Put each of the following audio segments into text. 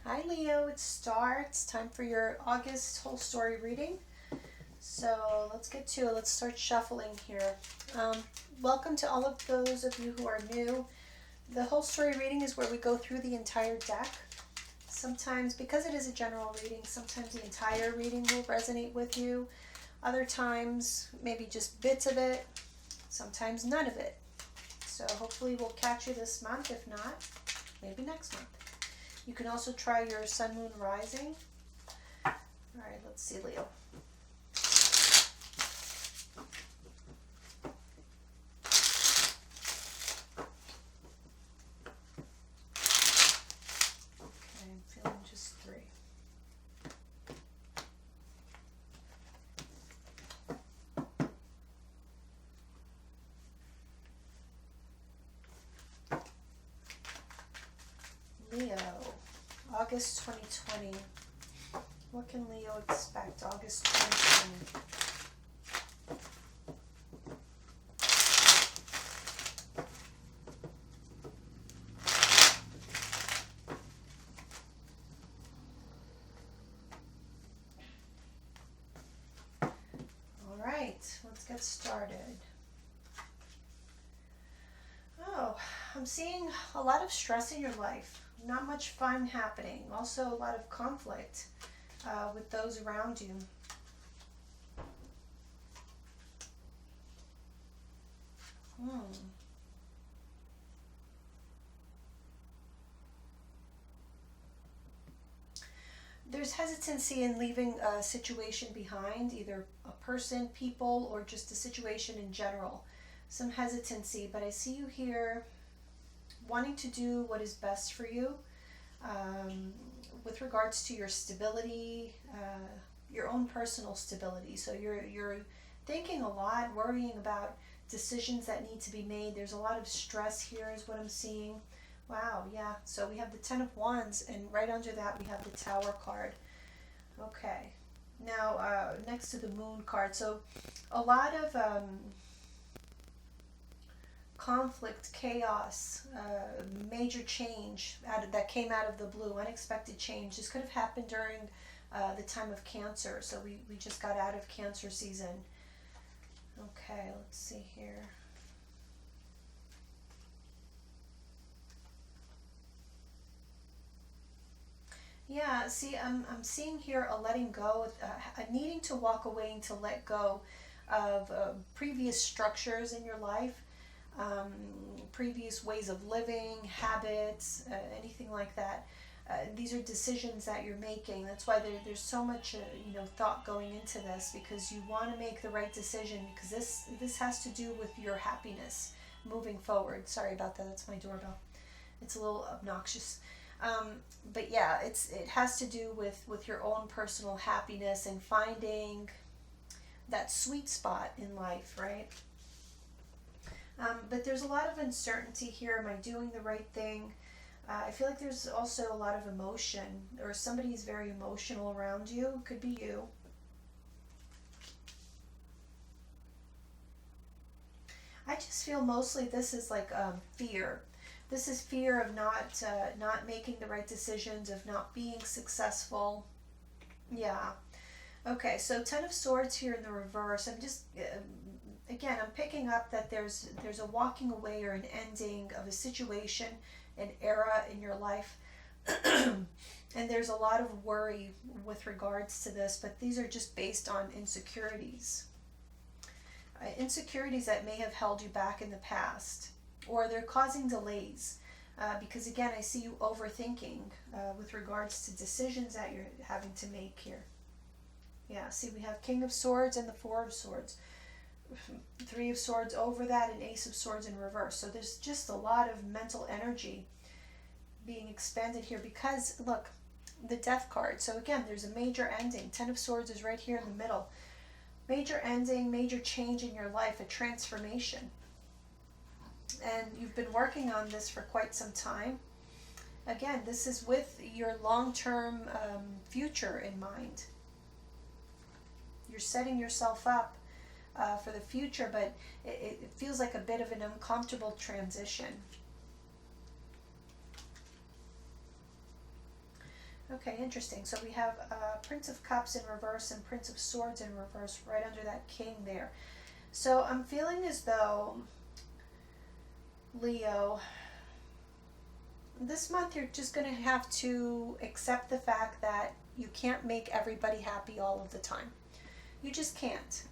Hi Leo, it's Star. It's time for your August whole story reading. So let's get to it. Let's start shuffling here. Um, Welcome to all of those of you who are new. The whole story reading is where we go through the entire deck. Sometimes, because it is a general reading, sometimes the entire reading will resonate with you. Other times, maybe just bits of it. Sometimes none of it. So hopefully we'll catch you this month. If not, maybe next month. You can also try your Sun, Moon, Rising. All right, let's see, Leo. Okay, I'm feeling just three. Leo, August 2020. What can Leo expect August 2020? All right, let's get started. Oh, I'm seeing a lot of stress in your life. Not much fun happening. Also, a lot of conflict with those around you. Hmm. There's hesitancy in leaving a situation behind, either a person, people, or just a situation in general. Some hesitancy, but I see you here wanting to do what is best for you um, with regards to your stability, your own personal stability. So you're thinking a lot, worrying about decisions that need to be made. There's a lot of stress here, is what I'm seeing. Wow, yeah. So we have the Ten of Wands, and right under that we have the Tower card. Okay. Now, next to the Moon card, so a lot of conflict, chaos, major change that came out of the blue, unexpected change. This could have happened during the time of Cancer, so we just got out of Cancer season. Okay, let's see here. Yeah, see, I'm seeing here a letting go, a needing to walk away and to let go of previous structures in your life, um, previous ways of living, habits, anything like that. These are decisions that you're making. That's why there's so much thought going into this, because you want to make the right decision, because this has to do with your happiness moving forward. Sorry about that. That's my doorbell. It's a little obnoxious. Um, but yeah, it has to do with your own personal happiness and finding that sweet spot in life, right? But there's a lot of uncertainty here. Am I doing the right thing? I feel like there's also a lot of emotion, or somebody's very emotional around you. It could be you. I just feel mostly this is like fear. This is fear of not making the right decisions, of not being successful. Yeah. Okay. So Ten of Swords here in the reverse. I'm just again, I'm picking up that there's a walking away or an ending of a situation, an era in your life. And there's a lot of worry with regards to this, but these are just based on insecurities. Insecurities that may have held you back in the past, or they're causing delays. Because again, I see you overthinking with regards to decisions that you're having to make here. Yeah, see, we have King of Swords and the Four of Swords. Three of Swords over that, and Ace of Swords in reverse. So there's just a lot of mental energy being expended here, because look, the Death card. So again, there's a major ending. Ten of Swords is right here in the middle. Major ending, major change in your life, a transformation. And you've been working on this for quite some time. Again, this is with your long-term future in mind. You're setting yourself up for the future, but it feels like a bit of an uncomfortable transition. Okay, interesting. So we have Prince of Cups in reverse and Prince of Swords in reverse right under that king there. So I'm feeling as though, Leo, this month you're just going to have to accept the fact that you can't make everybody happy all of the time. You just can't.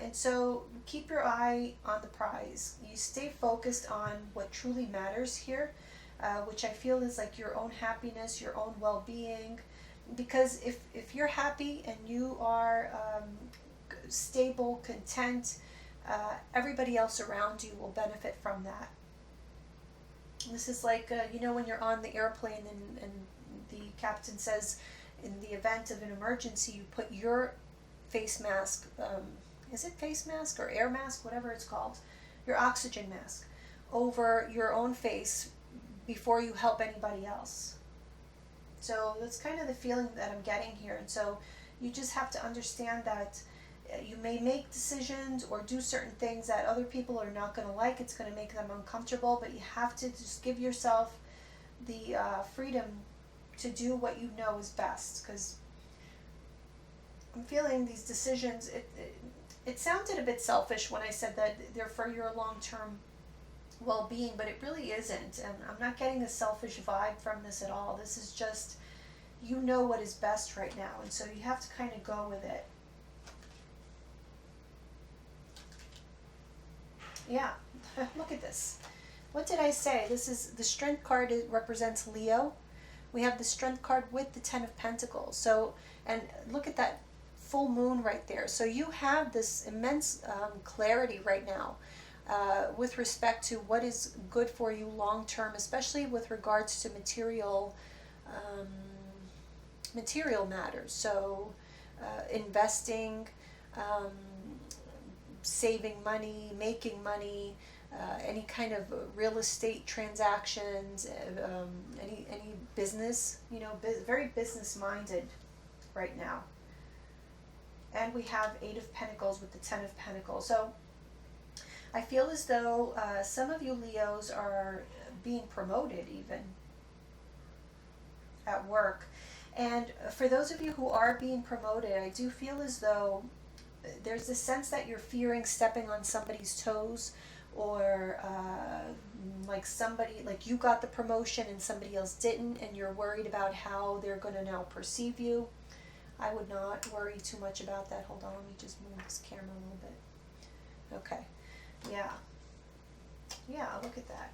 And so keep your eye on the prize. You stay focused on what truly matters here, which I feel is like your own happiness, your own well-being. Because if you're happy and you are stable, content, everybody else around you will benefit from that. This is like, when you're on the airplane and the captain says, in the event of an emergency, you put your face mask, is it face mask or air mask, whatever it's called, your oxygen mask, over your own face before you help anybody else. So that's kind of the feeling that I'm getting here. And so you just have to understand that you may make decisions or do certain things that other people are not going to like. It's going to make them uncomfortable, but you have to just give yourself the freedom to do what you know is best. Because I'm feeling these decisions, it sounded a bit selfish when I said that they're for your long-term well-being, but it really isn't. And I'm not getting a selfish vibe from this at all. This is just, you know what is best right now, and so you have to kind of go with it. Yeah, look at this. What did I say? This is the Strength card. It represents Leo. We have the Strength card with the Ten of Pentacles. So, and look at that full moon right there. So you have this immense clarity right now with respect to what is good for you long term, especially with regards to material matters. So investing, saving money, making money, any kind of real estate transactions, any business, very business minded right now. And we have Eight of Pentacles with the Ten of Pentacles. So I feel as though some of you Leos are being promoted even at work. And for those of you who are being promoted, I do feel as though there's this sense that you're fearing stepping on somebody's toes, or like you got the promotion and somebody else didn't, and you're worried about how they're going to now perceive you. I would not worry too much about that. Hold on, let me just move this camera a little bit. Okay. Yeah, look at that.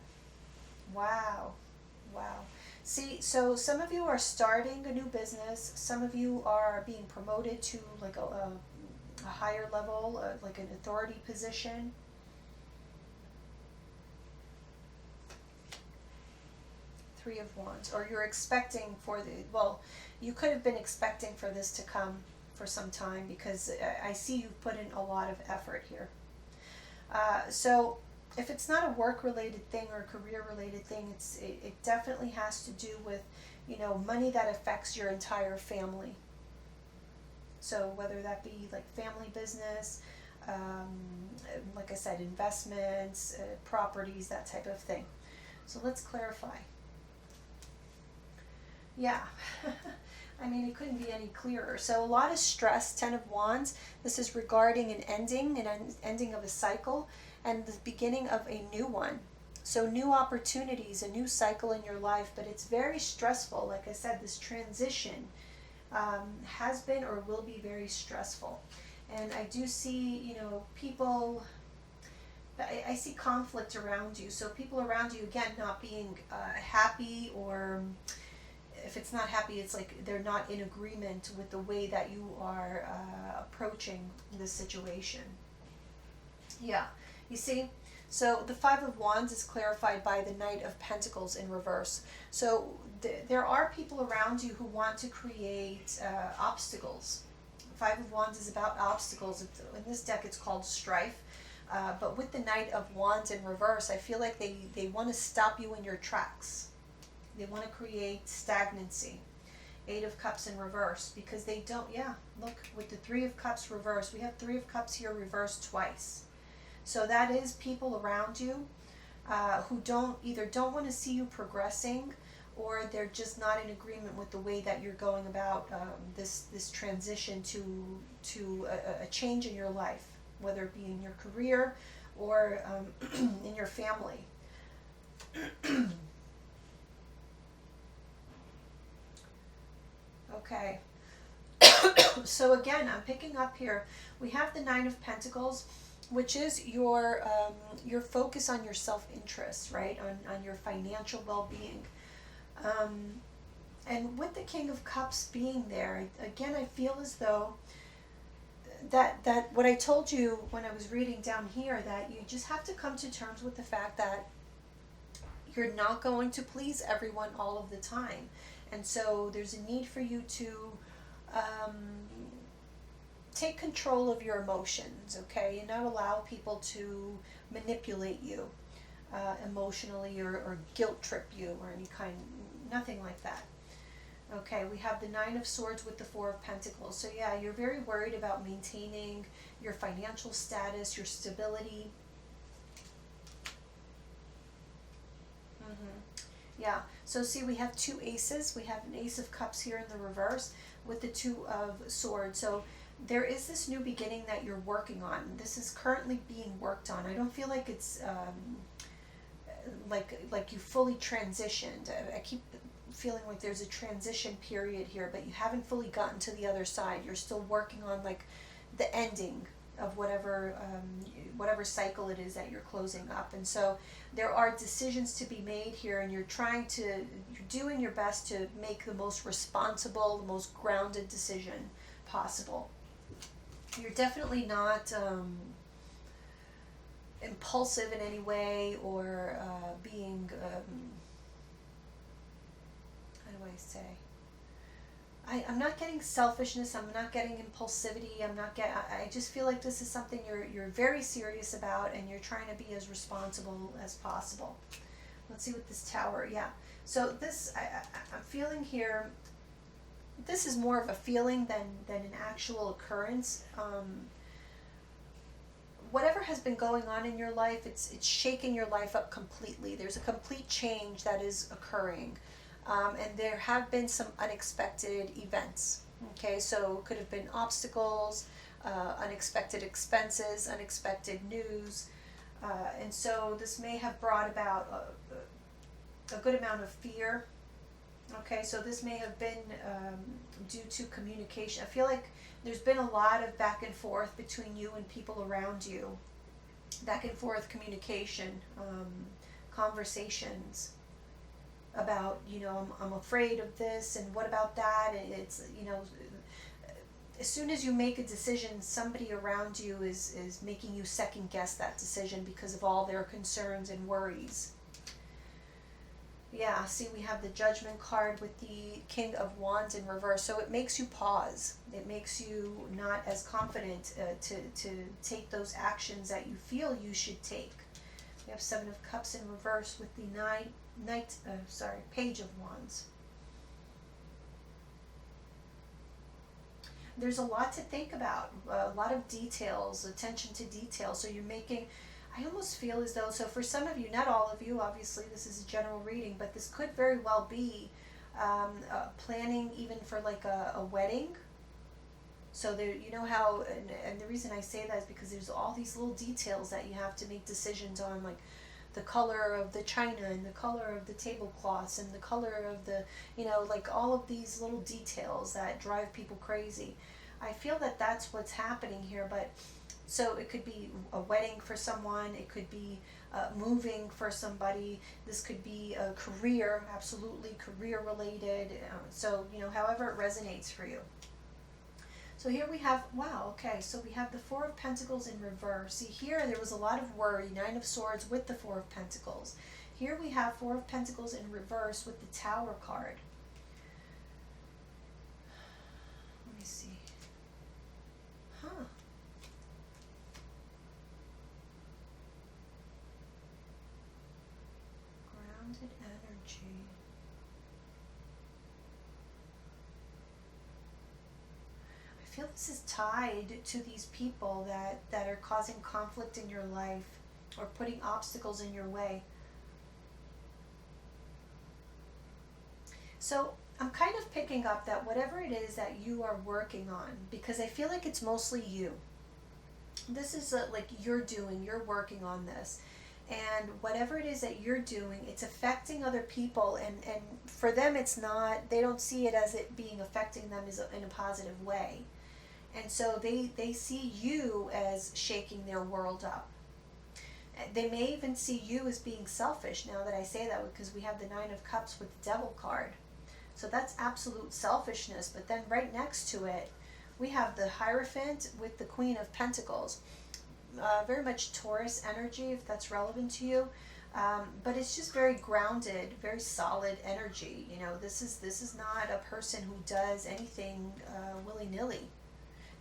Wow. See, so some of you are starting a new business. Some of you are being promoted to like a higher level, like an authority position. Three of Wands. Or you're expecting you could have been expecting for this to come for some time, because I see you've put in a lot of effort here. So if it's not a work-related thing or a career-related thing, it definitely has to do with, money that affects your entire family. So whether that be like family business, like I said, investments, properties, that type of thing. So let's clarify. Yeah. I mean, it couldn't be any clearer. So a lot of stress, Ten of Wands. This is regarding an ending of a cycle and the beginning of a new one. So new opportunities, a new cycle in your life, but it's very stressful. Like I said, this transition has been or will be very stressful. And I do see, people, I see conflict around you. So people around you, again, not being happy, or if it's not happy, it's like they're not in agreement with the way that you are approaching this situation. Yeah, you see? So the Five of Wands is clarified by the Knight of Pentacles in reverse. So there are people around you who want to create obstacles. Five of Wands is about obstacles. In this deck it's called strife. But with the Knight of Wands in reverse, I feel like they want to stop you in your tracks. They want to create stagnancy. Eight of Cups in reverse, because they don't, look, with the Three of Cups reversed, we have Three of Cups here reversed twice. So that is people around you who don't want to see you progressing, or they're just not in agreement with the way that you're going about this transition to a change in your life, whether it be in your career or in your family. Okay. So again, I'm picking up here. We have the Nine of Pentacles, which is your focus on your self-interest, right? On your financial well-being. And with the King of Cups being there, again, I feel as though that what I told you when I was reading down here, that you just have to come to terms with the fact that you're not going to please everyone all of the time. And so there's a need for you to take control of your emotions, okay? And not allow people to manipulate you emotionally or guilt trip you or any kind, nothing like that. Okay, we have the Nine of Swords with the Four of Pentacles. So yeah, you're very worried about maintaining your financial status, your stability. Yeah, so see, we have two aces. We have an Ace of Cups here in the reverse with the Two of Swords. So there is this new beginning that you're working on. This is currently being worked on. I don't feel like it's like you fully transitioned. I keep feeling like there's a transition period here, but you haven't fully gotten to the other side. You're still working on like the ending of whatever cycle it is that you're closing up. And so there are decisions to be made here, and you're doing your best to make the most responsible, the most grounded decision possible. You're definitely not impulsive in any way, or being how do I say, I'm not getting selfishness, I'm not getting impulsivity, I just feel like this is something you're very serious about, and you're trying to be as responsible as possible. Let's see what this Tower, yeah. So this, I'm feeling here, this is more of a feeling than an actual occurrence. Whatever has been going on in your life, it's shaking your life up completely. There's a complete change that is occurring. And there have been some unexpected events. Okay, so it could have been obstacles, unexpected expenses, unexpected news. And so this may have brought about a good amount of fear. Okay, so this may have been due to communication. I feel like there's been a lot of back and forth between you and people around you. Back and forth communication, conversations about, I'm afraid of this, and what about that, and it's, as soon as you make a decision, somebody around you is making you second guess that decision because of all their concerns and worries. Yeah, see, we have the Judgment card with the King of Wands in reverse, so it makes you pause. It makes you not as confident to take those actions that you feel you should take. We have Seven of Cups in reverse with the Page of Wands. There's a lot to think about, a lot of details, attention to detail. So you're making, I almost feel as though, so for some of you, not all of you, obviously this is a general reading, but this could very well be planning even for like a wedding. So there, how, and the reason I say that is because there's all these little details that you have to make decisions on, like the color of the china and the color of the tablecloths and the color of the, like all of these little details that drive people crazy. I feel that that's what's happening here, but so it could be a wedding for someone, it could be moving for somebody, this could be a career, absolutely career related, so, however it resonates for you. So here we have, wow, okay, so we have the Four of Pentacles in reverse. See, here there was a lot of worry, Nine of Swords with the Four of Pentacles. Here we have Four of Pentacles in reverse with the Tower card. Let me see. Grounded energy. I feel this is tied to these people that are causing conflict in your life or putting obstacles in your way. So I'm kind of picking up that whatever it is that you are working on, because I feel like it's mostly you. This is like you're working on this. And whatever it is that you're doing, it's affecting other people. And for them, it's not, they don't see it as it being affecting them in a positive way. And so they see you as shaking their world up. They may even see you as being selfish now that I say that, because we have the Nine of Cups with the Devil card. So that's absolute selfishness. But then right next to it, we have the Hierophant with the Queen of Pentacles. Very much Taurus energy, if that's relevant to you. But it's just very grounded, very solid energy. You know, this is not a person who does anything willy-nilly.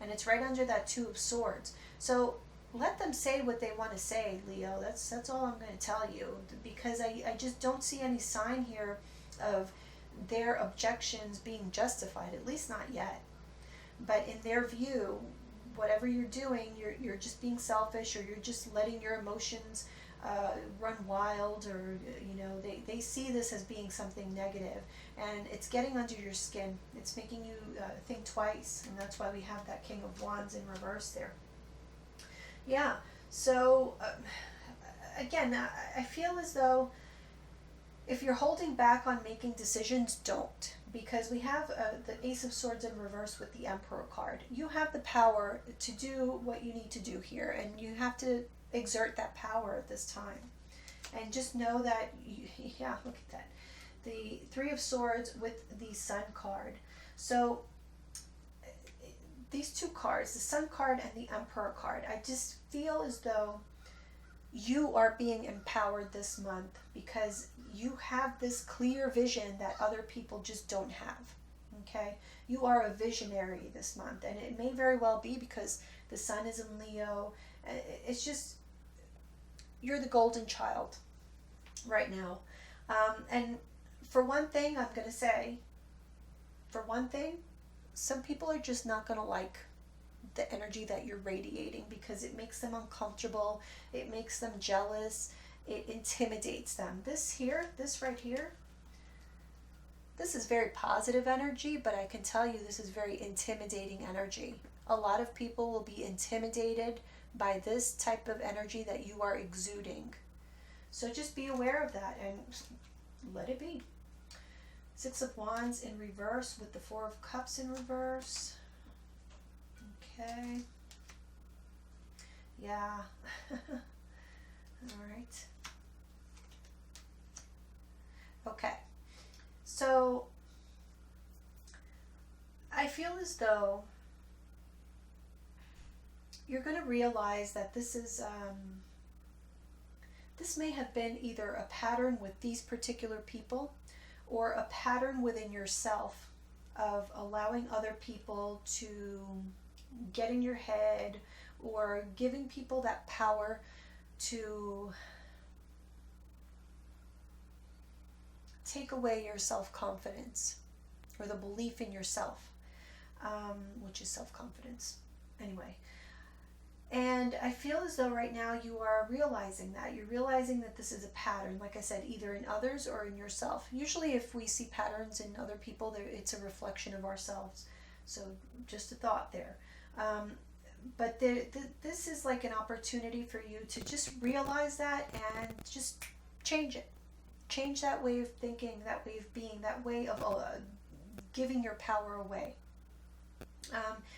And it's right under that Two of Swords. So let them say what they want to say, Leo. That's all I'm going to tell you, because I just don't see any sign here of their objections being justified, at least not yet. But in their view, whatever you're doing, you're just being selfish, or you're just letting your emotions run wild, or they see this as being something negative, and it's getting under your skin. It's making you think twice, and that's why we have that King of Wands in reverse there. Yeah, so again, I feel as though if you're holding back on making decisions, don't. Because we have the Ace of Swords in reverse with the Emperor card. You have the power to do what you need to do here, and you have to exert that power at this time. And just know that, yeah, look at that. The Three of Swords with the Sun card. So these two cards, the Sun card and the Emperor card, I just feel as though you are being empowered this month, because you have this clear vision that other people just don't have. Okay? You are a visionary this month, and it may very well be because the Sun is in Leo. It's just, you're the golden child right now. And for one thing, I'm going to say, some people are just not going to like the energy that you're radiating, because it makes them uncomfortable, it makes them jealous, it intimidates them. This right here, this is very positive energy, but I can tell you this is very intimidating energy. A lot of people will be intimidated by this type of energy that you are exuding. So just be aware of that and let it be. Six of Wands in reverse with the Four of Cups in reverse. Okay. Yeah. All right. Okay. So I feel as though you're going to realize that this may have been either a pattern with these particular people, or a pattern within yourself of allowing other people to get in your head, or giving people that power to take away your self-confidence, or the belief in yourself, which is self-confidence anyway. And I feel as though right now you are realizing that. You're realizing that this is a pattern, like I said, either in others or in yourself. Usually if we see patterns in other people, it's a reflection of ourselves. So just a thought there. But this is like an opportunity for you to just realize that and just change it. Change that way of thinking, that way of being, that way of giving your power away.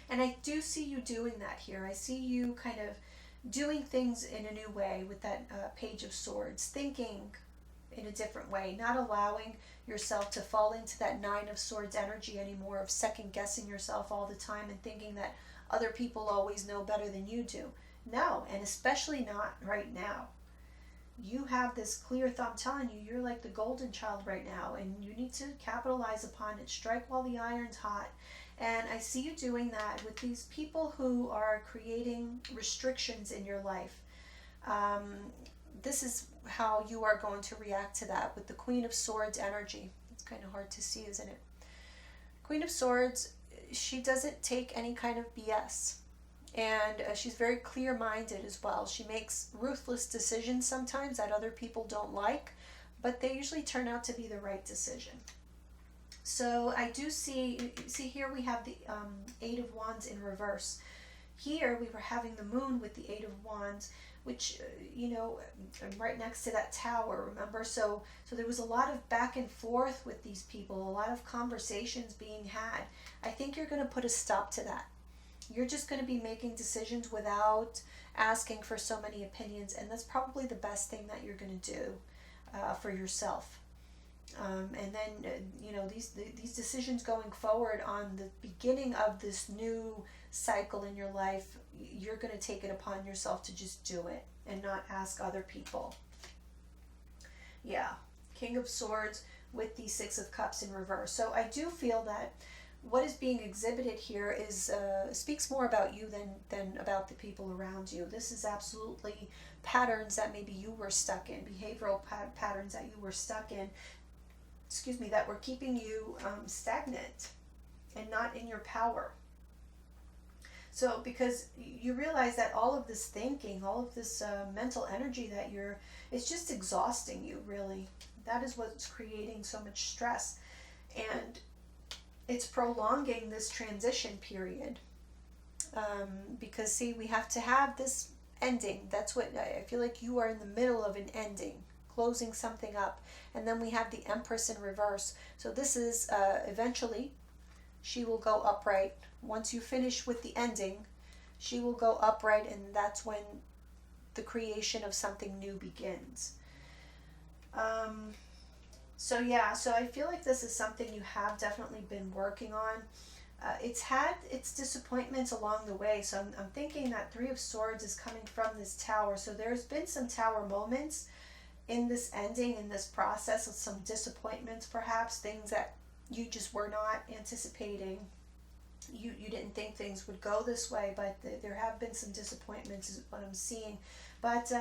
And I do see you doing that here. I see you kind of doing things in a new way with that Page of Swords, thinking in a different way, not allowing yourself to fall into that Nine of Swords energy anymore, of second guessing yourself all the time and thinking that other people always know better than you do. No, and especially not right now. You have this clear thought. I'm telling you, you're like the golden child right now, and you need to capitalize upon it. Strike while the iron's hot. And I see you doing that with these people who are creating restrictions in your life. This is how you are going to react to that with the Queen of Swords energy. It's kind of hard to see, isn't it? Queen of Swords, she doesn't take any kind of BS. And she's very clear-minded as well. She makes ruthless decisions sometimes that other people don't like, but they usually turn out to be the right decision. So I do see here we have the Eight of Wands in reverse. Here we were having the moon with the Eight of Wands, which, right next to that tower, remember? So there was a lot of back and forth with these people, a lot of conversations being had. I think you're going to put a stop to that. You're just going to be making decisions without asking for so many opinions, and that's probably the best thing that you're going to do for yourself. And then, these decisions going forward on the beginning of this new cycle in your life, you're going to take it upon yourself to just do it and not ask other people. Yeah, King of Swords with the Six of Cups in reverse. So I do feel that what is being exhibited here is speaks more about you than about the people around you. This is absolutely patterns that maybe you were stuck in, behavioral patterns that you were stuck in, that were keeping you stagnant and not in your power. So because you realize that all of this thinking, all of this mental energy that it's just exhausting you, really. That is what's creating so much stress. And it's prolonging this transition period. Because, see, we have to have this ending. That's what I feel like you are in the middle of an ending, closing something up. And then we have the Empress in reverse. So this is eventually she will go upright. Once you finish with the ending, she will go upright, and that's when the creation of something new begins. So I feel like this is something you have definitely been working on. It's had its disappointments along the way. So I'm thinking that Three of Swords is coming from this tower. So there's been some tower moments in this ending, in this process, of some disappointments perhaps, things that you just were not anticipating. You didn't think things would go this way, but there have been some disappointments is what I'm seeing. But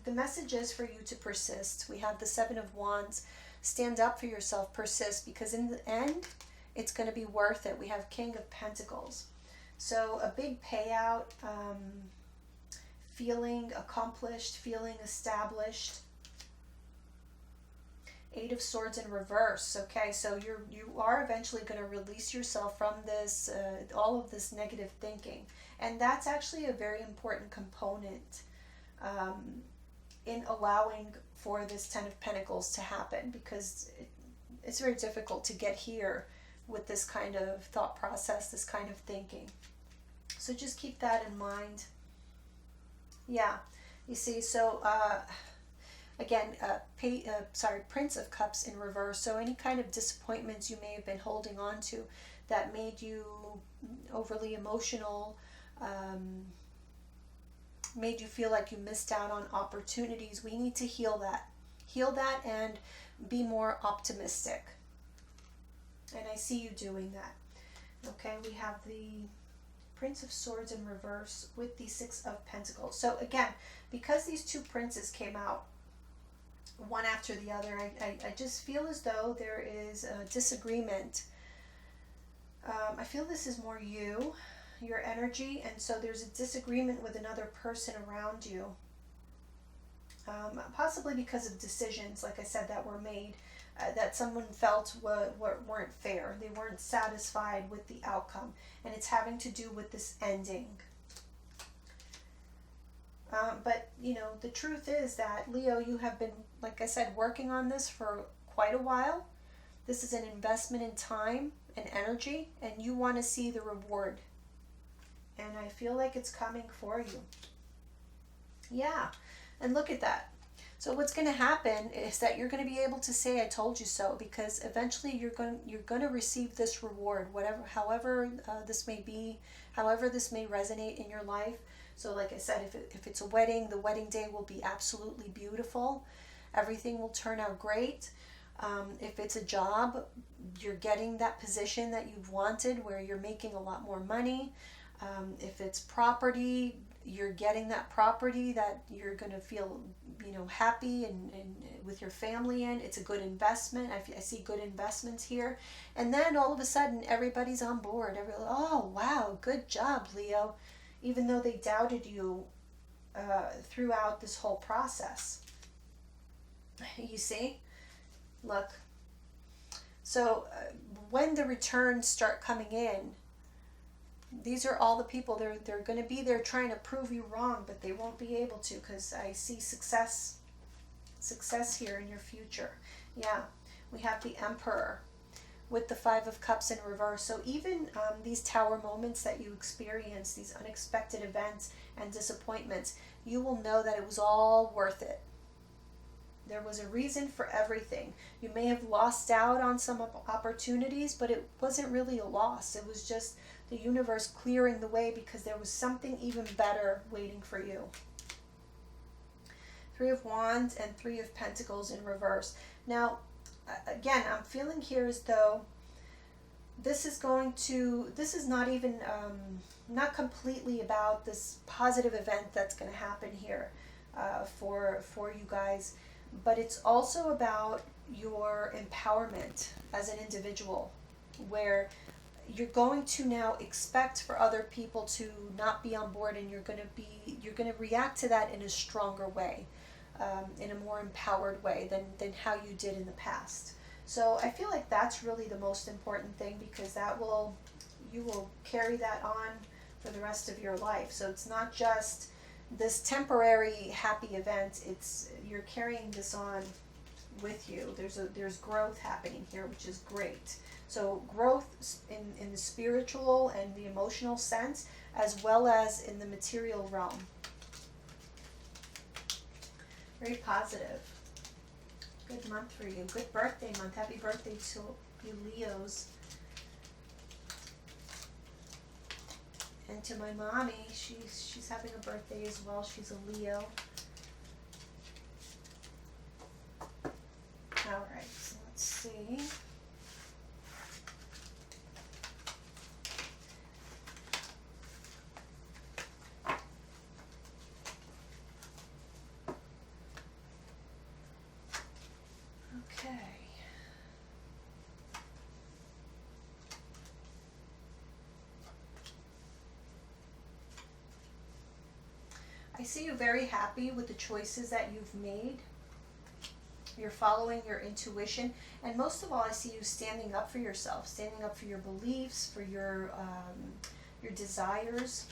the message is for you to persist. We have the Seven of Wands. Stand up for yourself, persist, because in the end, it's going to be worth it. We have King of Pentacles. So a big payout, feeling accomplished, feeling established. Eight of Swords in reverse. Okay, so you are eventually going to release yourself from this, all of this negative thinking. And that's actually a very important component in allowing for this Ten of Pentacles to happen, because it's very difficult to get here with this kind of thought process, this kind of thinking. So just keep that in mind. Yeah, you see, so again, Prince of Cups in reverse. So any kind of disappointments you may have been holding on to that made you overly emotional, made you feel like you missed out on opportunities. We need to heal that. Heal that and be more optimistic. And I see you doing that. Okay, we have the Prince of Swords in reverse with the Six of Pentacles. So again, because these two princes came out one after the other, I just feel as though there is a disagreement. I feel this is more your energy, and so there's a disagreement with another person around you. Possibly because of decisions, like I said, that were made that someone felt weren't fair. They weren't satisfied with the outcome, and it's having to do with this ending. But, the truth is that, Leo, you have been, like I said, working on this for quite a while. This is an investment in time and energy, and you want to see the reward. And I feel like it's coming for you. Yeah, and look at that. So what's going to happen is that you're going to be able to say, "I told you so," because eventually you're going to receive this reward, however this may be, however this may resonate in your life. So like I said, if it's a wedding, the wedding day will be absolutely beautiful. Everything will turn out great. If it's a job, you're getting that position that you've wanted where you're making a lot more money. If it's property, you're getting that property that you're going to feel, happy and with your family in. It's a good investment. I see good investments here. And then all of a sudden, everybody's on board. Oh, wow, good job, Leo. Even though they doubted you throughout this whole process. You see? Look. So when the returns start coming in, these are all the people, they're going to be there trying to prove you wrong, but they won't be able to, because I see success here in your future. Yeah, we have the Emperor with the Five of Cups in reverse. So even these tower moments that you experience, these unexpected events and disappointments, you will know that it was all worth it. There was a reason for everything. You may have lost out on some opportunities, but it wasn't really a loss. It was just the universe clearing the way, because there was something even better waiting for you. Three of Wands and Three of Pentacles in reverse. Now, again, I'm feeling here as though this is not even, not completely about this positive event that's going to happen here for you guys, but it's also about your empowerment as an individual, where you're going to now expect for other people to not be on board, and you're going to react to that in a stronger way, in a more empowered way than how you did in the past. So I feel like that's really the most important thing, because you will carry that on for the rest of your life. So it's not just this temporary happy event, you're carrying this on with you. There's growth happening here, which is great. So growth in the spiritual and the emotional sense, as well as in the material realm. Very positive. Good month for you. Good birthday month. Happy birthday to you Leos. And to my mommy, she's having a birthday as well. She's a Leo. All right, so let's see. Okay. I see you very happy with the choices that you've made. You're following your intuition, and most of all, I see you standing up for yourself, standing up for your beliefs, for your desires.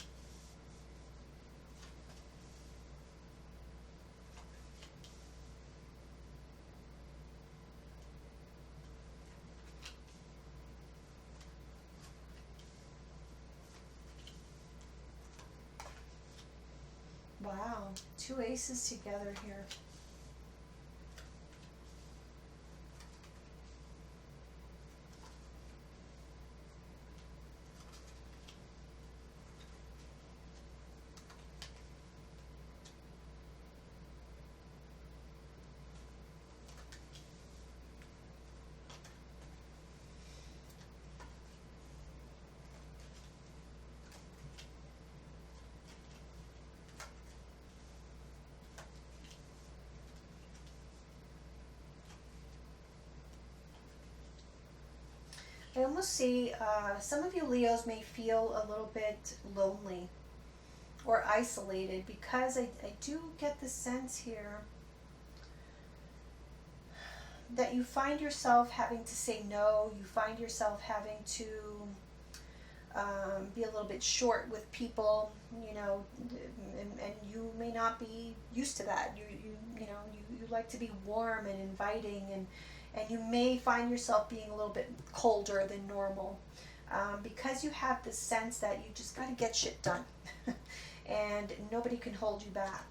Wow, two aces together here. I almost see some of you Leos may feel a little bit lonely or isolated, because I do get the sense here that you find yourself having to say no. You find yourself having to be a little bit short with people, and you may not be used to that. You like to be warm and inviting, and you may find yourself being a little bit colder than normal, because you have the sense that you just got to get shit done, and nobody can hold you back.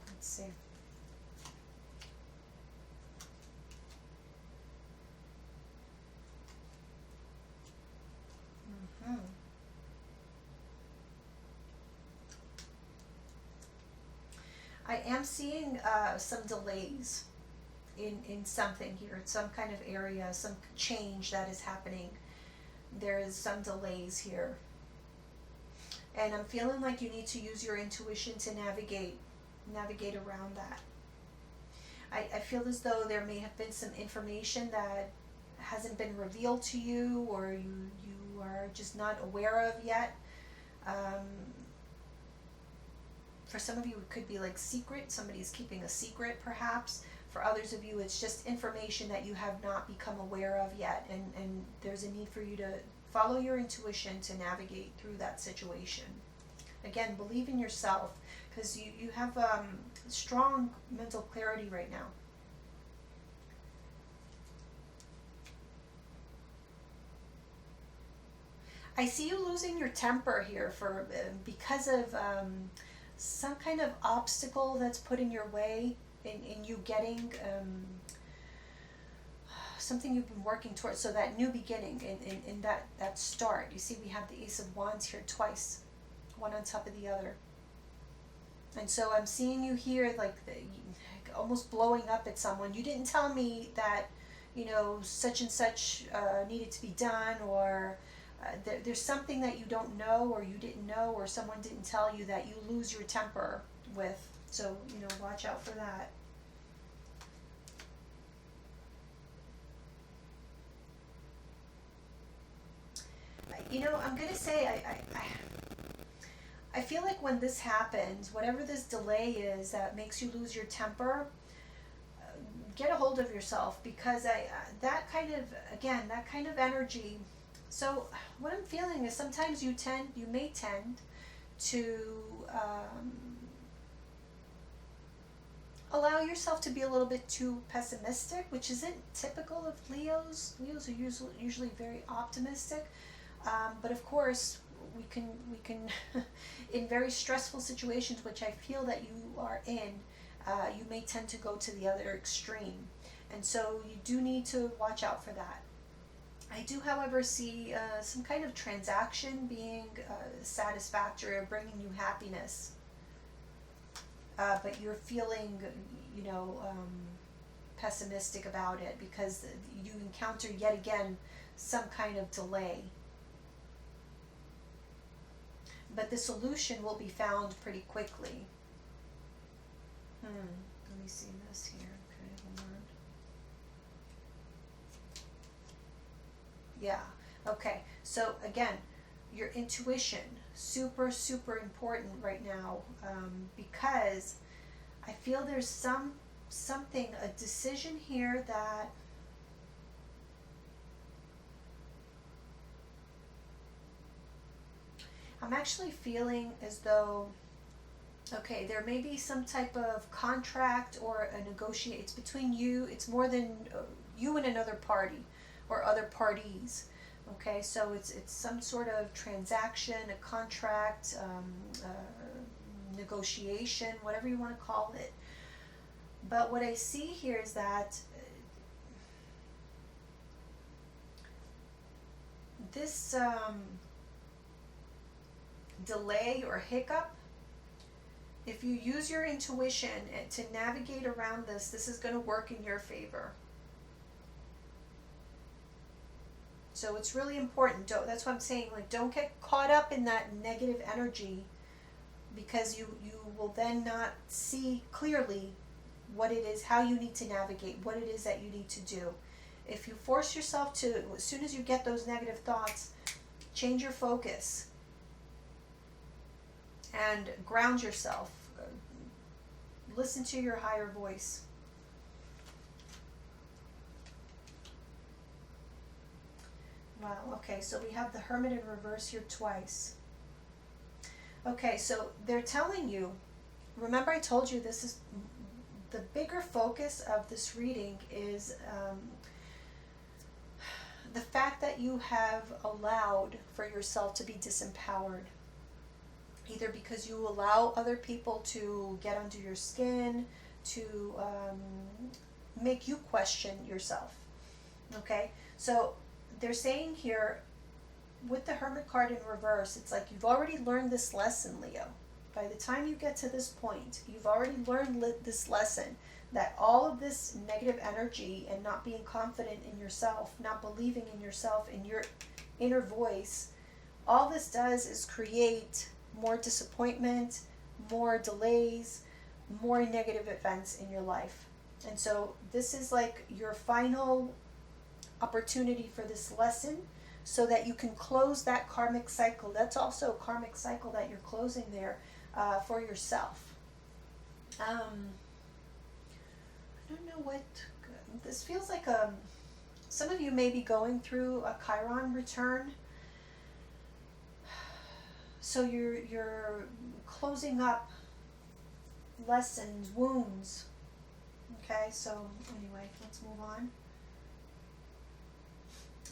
Let's see. Hmm. I am seeing some delays in something here, some kind of area, some change that is happening. There is some delays here. And I'm feeling like you need to use your intuition to navigate around that. I feel as though there may have been some information that hasn't been revealed to you, or you are just not aware of yet. For some of you, it could be like secret. Somebody's keeping a secret, perhaps. For others of you, it's just information that you have not become aware of yet. And there's a need for you to follow your intuition to navigate through that situation. Again, believe in yourself, because you have strong mental clarity right now. I see you losing your temper here for because of some kind of obstacle that's put in your way in you getting something you've been working towards. So that new beginning in that start. You see we have the Ace of Wands here twice, one on top of the other. And so I'm seeing you here like almost blowing up at someone. You didn't tell me that, such and such needed to be done, or there's something that you don't know, or you didn't know, or someone didn't tell you that you lose your temper with. So, watch out for that. I'm going to say, I feel like when this happens, whatever this delay is that makes you lose your temper, get a hold of yourself, because that kind of energy. So what I'm feeling is sometimes you may tend to allow yourself to be a little bit too pessimistic, which isn't typical of Leos. Leos are usually very optimistic, but of course we can in very stressful situations, which I feel that you are in, you may tend to go to the other extreme, and so you do need to watch out for that. I do, however, see some kind of transaction being satisfactory or bringing you happiness. But you're feeling, pessimistic about it because you encounter yet again some kind of delay. But the solution will be found pretty quickly. Let me see this here. Okay, hold on. Yeah. Okay. So again, your intuition, super, super important right now, because I feel there's something, a decision here that I'm actually feeling as though, okay, there may be some type of contract or a negotiate. It's between you. It's more than you and another party or other parties. Okay, so it's some sort of transaction, a contract, negotiation, whatever you want to call it. But what I see here is that this delay or hiccup, if you use your intuition to navigate around this is going to work in your favor. So it's really important. That's what I'm saying. Like, don't get caught up in that negative energy, because you will then not see clearly what it is, how you need to navigate, what it is that you need to do. If you force yourself to, as soon as you get those negative thoughts, change your focus and ground yourself. Listen to your higher voice. Wow, okay, so we have the Hermit in reverse here twice. Okay, so they're telling you, remember I told you this is, the bigger focus of this reading is the fact that you have allowed for yourself to be disempowered. Either because you allow other people to get under your skin, to make you question yourself. Okay, so they're saying here, with the Hermit card in reverse, it's like you've already learned this lesson, Leo. By the time you get to this point, you've already learned this lesson, that all of this negative energy and not being confident in yourself, not believing in yourself, in your inner voice, all this does is create more disappointment, more delays, more negative events in your life. And so this is like your final opportunity for this lesson, so that you can close that karmic cycle. That's also a karmic cycle that you're closing there, for yourself. I don't know what this feels like. Some of you may be going through a Chiron return, so you're closing up lessons, wounds. Okay, so anyway, let's move on.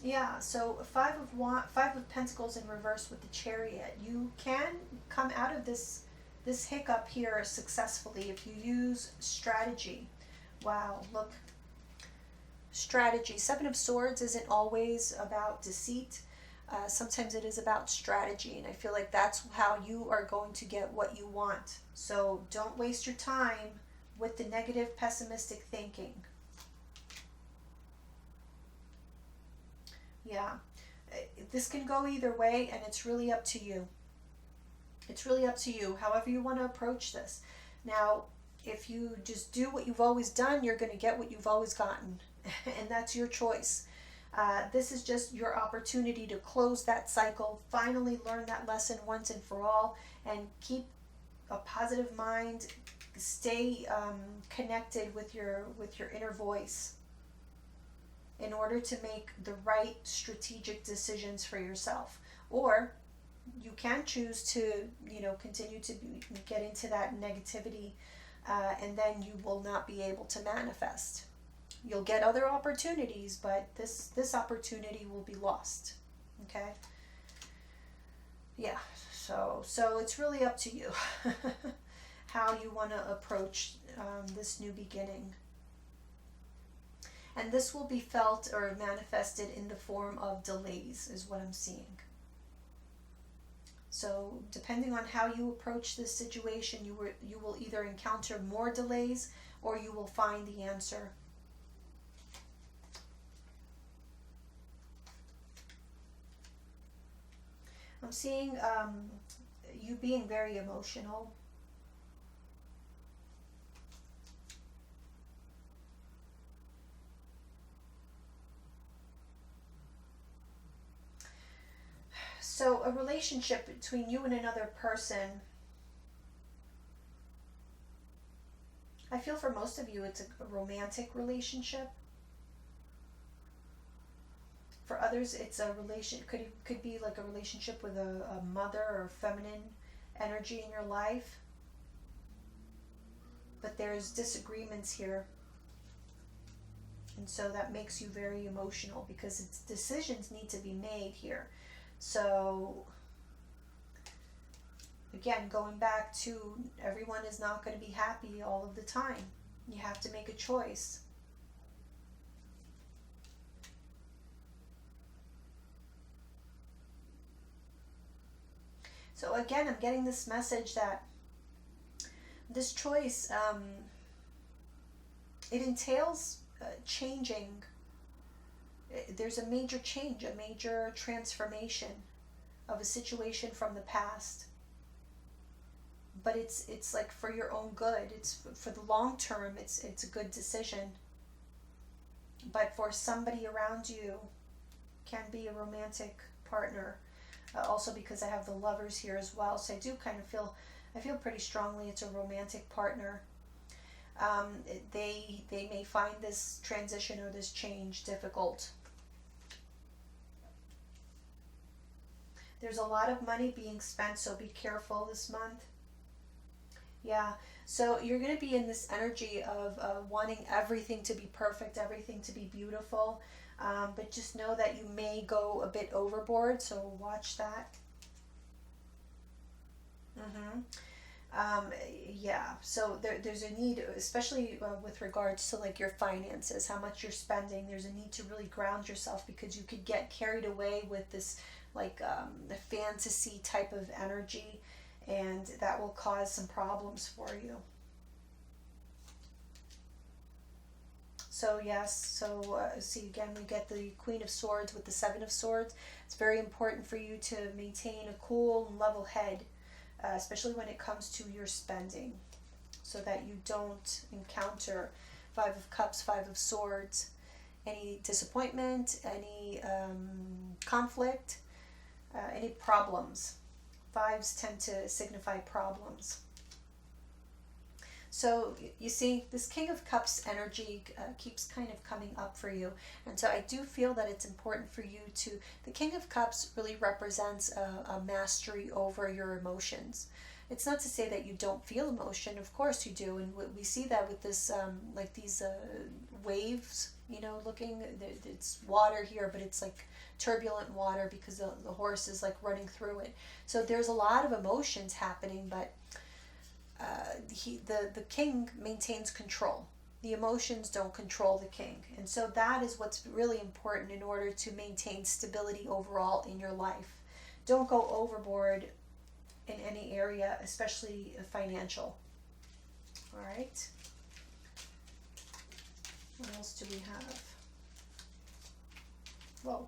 Yeah, so Five of Pentacles in reverse with the Chariot. You can come out of this hiccup here successfully if you use strategy. Wow, look. Strategy. Seven of Swords isn't always about deceit. Sometimes it is about strategy, and I feel like that's how you are going to get what you want. So don't waste your time with the negative, pessimistic thinking. Yeah, this can go either way, and it's really up to you. It's really up to you, however you want to approach this. Now, if you just do what you've always done, you're going to get what you've always gotten, and that's your choice. This is just your opportunity to close that cycle, finally learn that lesson once and for all, and keep a positive mind. Stay connected with your inner voice in order to make the right strategic decisions for yourself. Or you can choose to, continue to get into that negativity, and then you will not be able to manifest. You'll get other opportunities, but this opportunity will be lost. Okay? Yeah, so it's really up to you how you want to approach this new beginning. And this will be felt or manifested in the form of delays, is what I'm seeing. So depending on how you approach this situation, you will either encounter more delays or you will find the answer. I'm seeing you being very emotional. So a relationship between you and another person, I feel for most of you it's a romantic relationship. For others, it's a could be like a relationship with a mother or feminine energy in your life. But there's disagreements here. And so that makes you very emotional because decisions need to be made here. So, again, going back to everyone is not going to be happy all of the time. You have to make a choice. So again, I'm getting this message that this choice, it entails changing. There's a major change, a major transformation of a situation from the past. But it's like for your own good. It's for the long term. It's a good decision. But for somebody around you, can be a romantic partner. Also because I have the Lovers here as well, so I do kind of feel pretty strongly it's a romantic partner. They may find this transition or this change difficult. There's a lot of money being spent, so be careful this month. Yeah, so you're going to be in this energy of wanting everything to be perfect, everything to be beautiful, but just know that you may go a bit overboard, so watch that. Yeah, so there's a need, especially with regards to like your finances, how much you're spending. There's a need to really ground yourself because you could get carried away with this like the fantasy type of energy, and that will cause some problems for you. So yes, so see again we get the Queen of Swords with the Seven of Swords. It's very important for you to maintain a cool and level head, especially when it comes to your spending, so that you don't encounter Five of Cups, Five of Swords, any disappointment, any conflict, any problems. Fives tend to signify problems. So you see, this King of Cups energy keeps kind of coming up for you. And so I do feel that it's important for you to, the King of Cups really represents a mastery over your emotions. It's not to say that you don't feel emotion, of course you do. And we see that with this, like these waves, you know, looking, it's water here, but it's like turbulent water because the horse is like running through it. So there's a lot of emotions happening, but the king maintains control. The emotions don't control the king. And so that is what's really important in order to maintain stability overall in your life. Don't go overboard in any area, especially financial. All right. What else do we have? Whoa.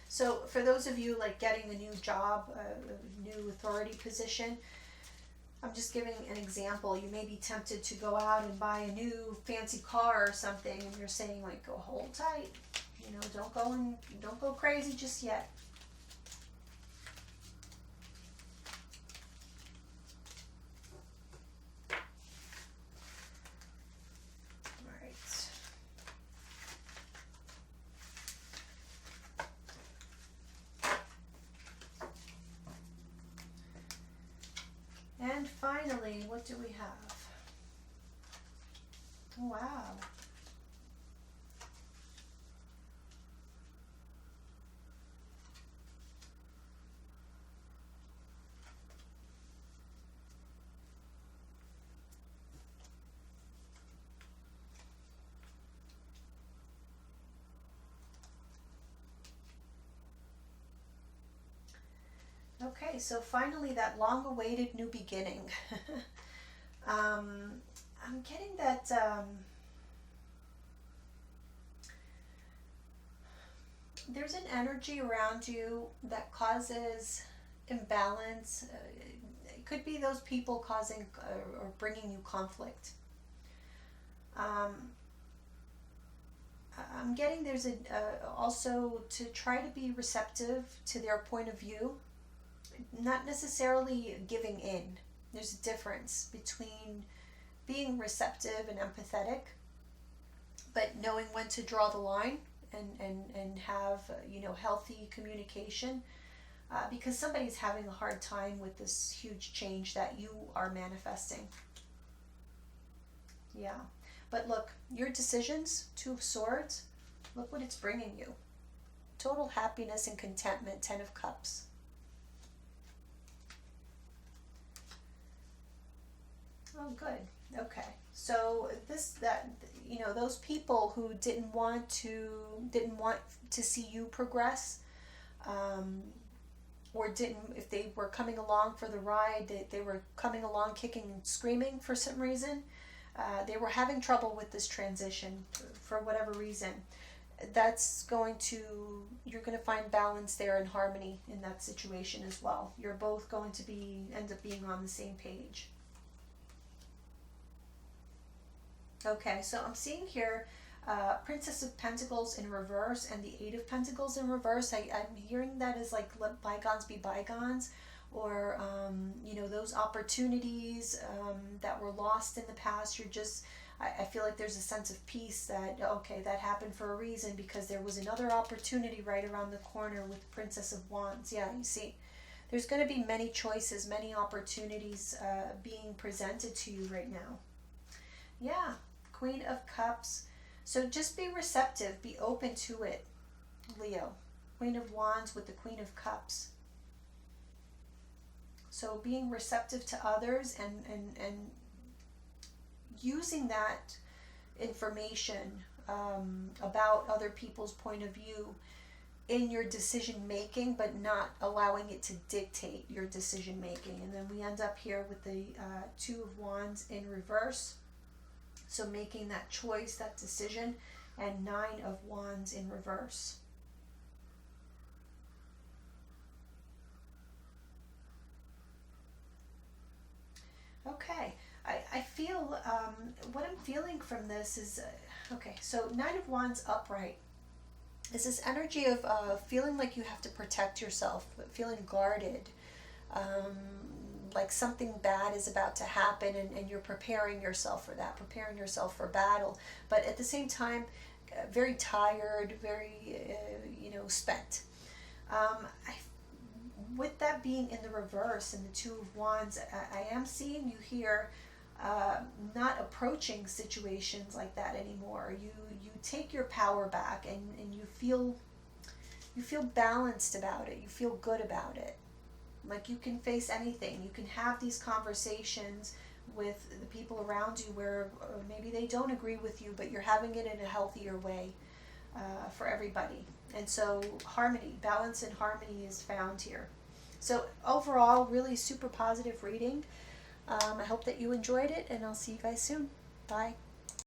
So for those of you like getting a new job, a new authority position, I'm just giving an example. You may be tempted to go out and buy a new fancy car or something, and you're saying like, "Go hold tight, you know, don't go crazy just yet." All right. And finally, what do we have? Wow. Okay, so finally that long-awaited new beginning. I'm getting that there's an energy around you that causes imbalance. It could be those people causing or bringing you conflict. Um, I'm getting there's also to try to be receptive to their point of view, not necessarily giving in. There's a difference between being receptive and empathetic, but knowing when to draw the line and have healthy communication, because somebody's having a hard time with this huge change that you are manifesting. Yeah, but look, your decisions, Two of Swords, look what it's bringing you. Total happiness and contentment, Ten of Cups. Oh, good. Okay. So those people who didn't want to see you progress, or didn't, if they were coming along for the ride, they were coming along kicking and screaming for some reason. They were having trouble with this transition for whatever reason. You're going to find balance there and harmony in that situation as well. You're both going to end up being on the same page. Okay, so I'm seeing here Princess of Pentacles in reverse and the Eight of Pentacles in reverse. I'm hearing that as like let bygones be bygones, or those opportunities that were lost in the past. I feel like there's a sense of peace that, okay, that happened for a reason because there was another opportunity right around the corner with Princess of Wands. Yeah, you see, there's going to be many choices, many opportunities being presented to you right now. Yeah, Queen of Cups. So just be receptive, be open to it, Leo. Queen of Wands with the Queen of Cups. So being receptive to others and using that information about other people's point of view in your decision making, but not allowing it to dictate your decision making. And then we end up here with the Two of Wands in reverse. So making that choice, that decision, and Nine of Wands in reverse. Okay, I feel, what I'm feeling from this is, okay, so Nine of Wands upright. is this energy of feeling like you have to protect yourself, feeling guarded, um, like something bad is about to happen, and you're preparing yourself for that, preparing yourself for battle, but at the same time, very tired, very, spent. I, with that being in the reverse in the Two of Wands, I am seeing you here not approaching situations like that anymore. You take your power back, and you feel balanced about it. You feel good about it. Like you can face anything. You can have these conversations with the people around you where maybe they don't agree with you, but you're having it in a healthier way for everybody. And so harmony, balance and harmony is found here. So overall, really super positive reading. I hope that you enjoyed it, and I'll see you guys soon. Bye.